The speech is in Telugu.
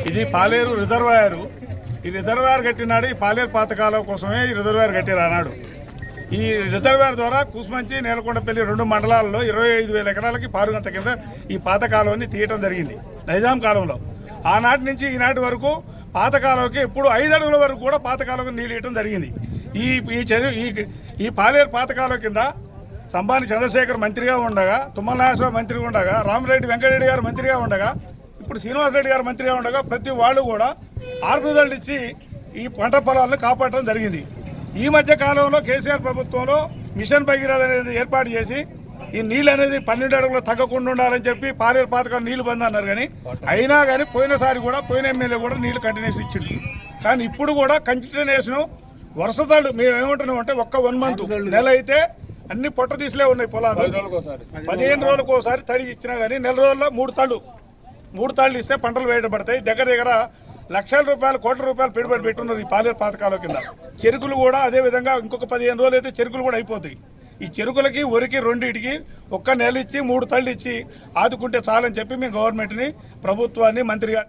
ఇది పాలేరు రిజర్వాయర్. ఈ రిజర్వాయర్ కట్టినాడు ఈ పాలేరు పాతకాలం కోసమే ఈ రిజర్వాయర్ కట్టారు అన్నాడు. ఈ రిజర్వాయర్ ద్వారా కూసుమంచి నేలకొండపల్లి 2 మండలాల్లో 25,000 ఎకరాలకి పారుగంత కింద ఈ పాతకాలంని తీయటం జరిగింది నైజాం కాలంలో. ఆనాటి నుంచి ఈనాటి వరకు పాతకాలంకి ఎప్పుడు 5 అడుగుల వరకు కూడా పాతకాలంకి నీళ్ళు ఇవ్వడం జరిగింది. ఈ పాలేరు పాతకాలం కింద సంబాని చంద్రశేఖర్ మంత్రిగా ఉండగా, తుమ్మల నాగేశ్వరరావు మంత్రిగా ఉండగా, రామిరెడ్డి వెంకటరెడ్డి గారు మంత్రిగా ఉండగా, ఇప్పుడు శ్రీనివాసరెడ్డి గారు మంత్రిగా ఉండగా ప్రతి వాళ్ళు కూడా ఆర్పుదలు ఇచ్చి ఈ పంట పొలాలను కాపాడటం జరిగింది. ఈ మధ్య కాలంలో కేసీఆర్ ప్రభుత్వంలో మిషన్ భగీరథ అనేది ఏర్పాటు చేసి ఈ నీళ్ళు అనేది 12 అడుగులు తగ్గకుండా ఉండాలని చెప్పి పాలేరు పాతకాలం నీళ్లు బంద్ అన్నారు. కానీ అయినా కానీ పోయినసారి కూడా పోయిన ఎమ్మెల్యే కూడా నీళ్లు కంటిన్యూషన్ ఇచ్చిండు. కానీ ఇప్పుడు కూడా కంటిన్యూషన్ వరుసతాళ్ళు మేము ఏమంటున్నాం అంటే ఒక్క 1 మంత్ నెల అయితే అన్ని పొట్ట తీసిలే ఉన్నాయి పొలాలు. 15 రోజులకు ఒకసారి తడి ఇచ్చినా కానీ నెల రోజుల్లో 3 తాళ్ళు ఇస్తే పంటలు వేయబడతాయి. దగ్గర లక్షల రూపాయలు కోట్ల రూపాయలు పెట్టుబడి పెట్టున్నారు ఈ పాలేరు పాతకాలం కింద. చెరుకులు కూడా అదే విధంగా ఇంకొక 15 రోజులు అయితే చెరుకులు కూడా అయిపోతాయి. ఈ చెరుకులకి వరికి రెండింటికి ఒక్క నెల ఇచ్చి 3 తళ్ళు ఇచ్చి ఆదుకుంటే చాలని చెప్పి మేము గవర్నమెంట్ని ప్రభుత్వాన్ని మంత్రిగా